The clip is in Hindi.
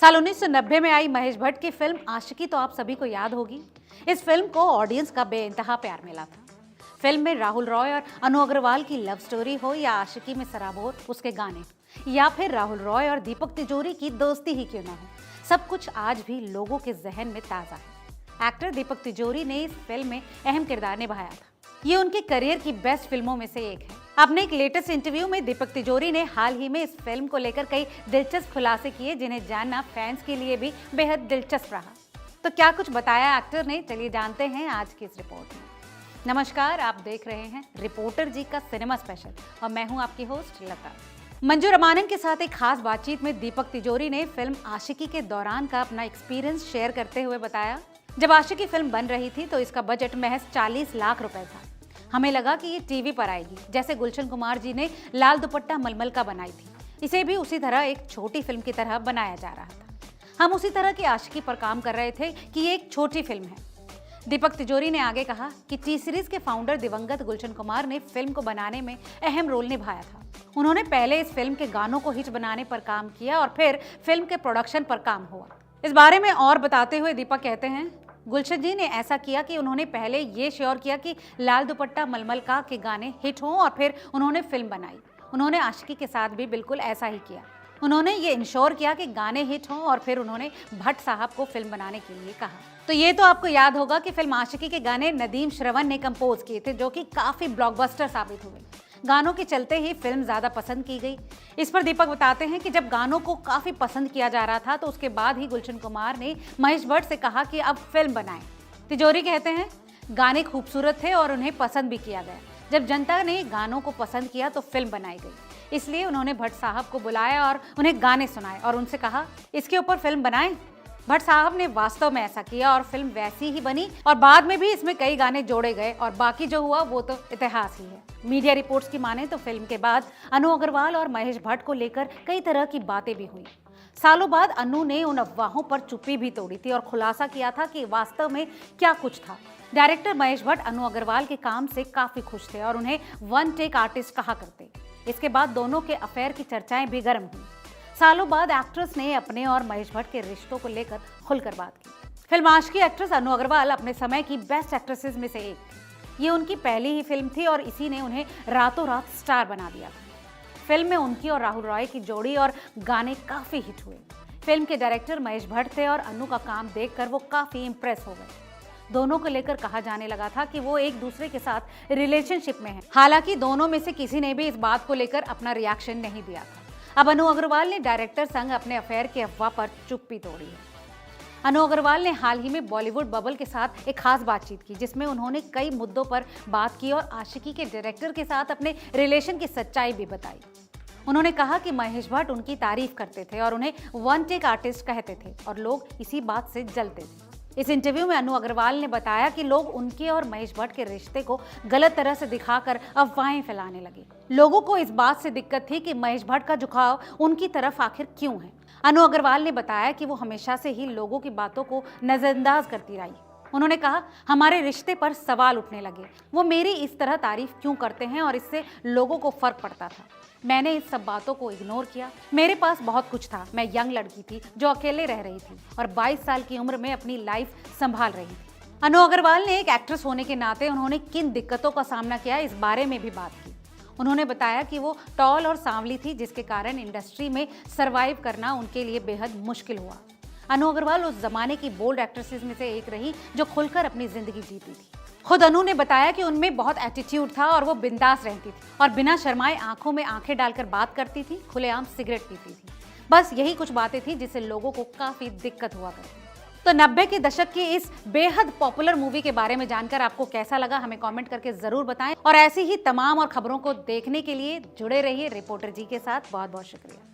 साल 1990 में आई महेश भट्ट की फिल्म आशिकी तो आप सभी को याद होगी। इस फिल्म को ऑडियंस का बेइंतहा प्यार मिला था। फिल्म में राहुल रॉय और अनु अग्रवाल की लव स्टोरी हो या आशिकी में सराबोर उसके गाने, या फिर राहुल रॉय और दीपक तिजोरी की दोस्ती ही क्यों ना हो, सब कुछ आज भी लोगों के जहन में ताज़ा है। एक्टर दीपक तिजोरी ने इस फिल्म में अहम किरदार निभाया था। ये उनके करियर की बेस्ट फिल्मों में से एक है। अपने एक लेटेस्ट इंटरव्यू में दीपक तिजोरी ने हाल ही में इस फिल्म को लेकर कई दिलचस्प खुलासे किए, जिन्हें जानना फैंस के लिए भी बेहद दिलचस्प रहा। तो क्या कुछ बताया एक्टर ने, चलिए जानते हैं आज की इस रिपोर्ट में। नमस्कार, आप देख रहे हैं रिपोर्टर जी का सिनेमा स्पेशल और मैं हूं आपकी होस्ट लता। मंजू रामानन के साथ एक खास बातचीत में दीपक तिजोरी ने फिल्म आशिकी के दौरान का अपना एक्सपीरियंस शेयर करते हुए बताया, जब आशिकी फिल्म बन रही थी तो इसका बजट महज 40 लाख रुपए था। हमें लगा कि ये टीवी पर आएगी, जैसे गुलशन कुमार जी ने लाल दुपट्टा मलमल का बनाई थी, इसे भी उसी तरह एक छोटी फिल्म की तरह बनाया जा रहा था। हम उसी तरह की आशिकी पर काम कर रहे थे कि ये एक छोटी फिल्म है। दीपक तिजोरी ने आगे कहा कि टी सीरीज के फाउंडर दिवंगत गुलशन कुमार ने फिल्म को बनाने में अहम रोल निभाया था। उन्होंने पहले इस फिल्म के गानों को हिट बनाने पर काम किया और फिर फिल्म के प्रोडक्शन पर काम हुआ। इस बारे में और बताते हुए दीपक कहते हैं, गुलशन जी ने ऐसा किया कि उन्होंने पहले ये श्योर किया कि लाल दुपट्टा मलमल का के गाने हिट हों और फिर उन्होंने फिल्म बनाई। उन्होंने आशिकी के साथ भी बिल्कुल ऐसा ही किया। उन्होंने ये इंश्योर किया कि गाने हिट हों और फिर उन्होंने भट्ट साहब को फिल्म बनाने के लिए कहा। तो ये तो आपको याद होगा कि फिल्म आशिकी के गाने नदीम श्रवण ने कंपोज किए थे, जो कि काफी ब्लॉकबस्टर साबित हुए। गानों के चलते ही फिल्म ज्यादा पसंद की गई। इस पर दीपक बताते हैं कि जब गानों को काफी पसंद किया जा रहा था तो उसके बाद ही गुलशन कुमार ने महेश भट्ट से कहा कि अब फिल्म बनाएं। तिजोरी कहते हैं, गाने खूबसूरत थे और उन्हें पसंद भी किया गया। जब जनता ने गानों को पसंद किया तो फिल्म बनाई गई। इसलिए उन्होंने भट्ट साहब को बुलाया और उन्हें गाने सुनाए और उनसे कहा, इसके ऊपर फिल्म बनाएं। भट्ट साहब ने वास्तव में ऐसा किया और फिल्म वैसी ही बनी और बाद में भी इसमें कई गाने जोड़े गए और बाकी जो हुआ वो तो इतिहास ही है। मीडिया रिपोर्ट्स की माने तो फिल्म के बाद अनु अग्रवाल और महेश भट्ट को लेकर कई तरह की बातें भी हुई। सालों बाद अनु ने उन अफवाहों पर चुप्पी भी तोड़ी थी और खुलासा किया था कि वास्तव में क्या कुछ था। डायरेक्टर महेश भट्ट अनु अग्रवाल के काम से काफी खुश थे और उन्हें वन टेक आर्टिस्ट कहा करते। इसके बाद दोनों के अफेयर की चर्चाएं भी गर्म हुई। सालों बाद एक्ट्रेस ने अपने और महेश भट्ट के रिश्तों को लेकर खुलकर बात की। फिल्म आशिकी एक्ट्रेस अनु अग्रवाल अपने समय की बेस्ट एक्ट्रेसेस में से एक थी। ये उनकी पहली ही फिल्म थी और इसी ने उन्हें रातों रात स्टार बना दिया था। फिल्म में उनकी और राहुल रॉय की जोड़ी और गाने काफी हिट हुए। फिल्म के डायरेक्टर महेश भट्ट थे और अनु का काम देखकर वो काफी इंप्रेस हो गए। दोनों को लेकर कहा जाने लगा था कि वो एक दूसरे के साथ रिलेशनशिप में हैं। हालांकि दोनों में से किसी ने भी इस बात को लेकर अपना रिएक्शन नहीं दिया था। अब अनु अग्रवाल ने डायरेक्टर संग अपने अफेयर की अफवाह पर चुप्पी तोड़ी है। अनु अग्रवाल ने हाल ही में बॉलीवुड बबल के साथ एक खास बातचीत की, जिसमें उन्होंने कई मुद्दों पर बात की और आशिकी के डायरेक्टर के साथ अपने रिलेशन की सच्चाई भी बताई। उन्होंने कहा कि महेश भट्ट उनकी तारीफ करते थे और उन्हें वन टेक आर्टिस्ट कहते थे और लोग इसी बात से जलते थे। इस इंटरव्यू में अनु अग्रवाल ने बताया कि लोग उनके और महेश भट्ट के रिश्ते को गलत तरह से दिखाकर अफवाहें फैलाने लगे। लोगों को इस बात से दिक्कत थी कि महेश भट्ट का झुकाव उनकी तरफ आखिर क्यों है। अनु अग्रवाल ने बताया कि वो हमेशा से ही लोगों की बातों को नजरअंदाज करती रही। उन्होंने कहा, हमारे रिश्ते पर सवाल उठने लगे, वो मेरी इस तरह तारीफ क्यों करते हैं और इससे लोगों को फर्क पड़ता था। मैंने इस सब बातों को इग्नोर किया। मेरे पास बहुत कुछ था। मैं यंग लड़की थी जो अकेले रह रही थी और 22 साल की उम्र में अपनी लाइफ संभाल रही थी। अनु अग्रवाल ने एक एक्ट्रेस होने के नाते उन्होंने किन दिक्कतों का सामना किया, इस बारे में भी बात की। उन्होंने बताया कि वो टॉल और सांवली थी, जिसके कारण इंडस्ट्री में सर्वाइव करना उनके लिए बेहद मुश्किल हुआ। अनु अग्रवाल उस जमाने की बोल्ड एक्ट्रेसेस में से एक रही जो खुलकर अपनी जिंदगी जीती थी। खुद अनु ने बताया कि उनमें बहुत एटीट्यूड था और वो बिंदास रहती थी और बिना शर्माए आंखों में आंखें डालकर बात करती थी, खुलेआम सिगरेट पीती थी। बस यही कुछ बातें थी जिससे लोगों को काफी दिक्कत हुआ करती। तो 90 के दशक की इस बेहद पॉपुलर मूवी के बारे में जानकर आपको कैसा लगा, हमें कमेंट करके जरूर बताएं और ऐसी ही तमाम और खबरों को देखने के लिए जुड़े रहिए रिपोर्टर जी के साथ। बहुत बहुत शुक्रिया।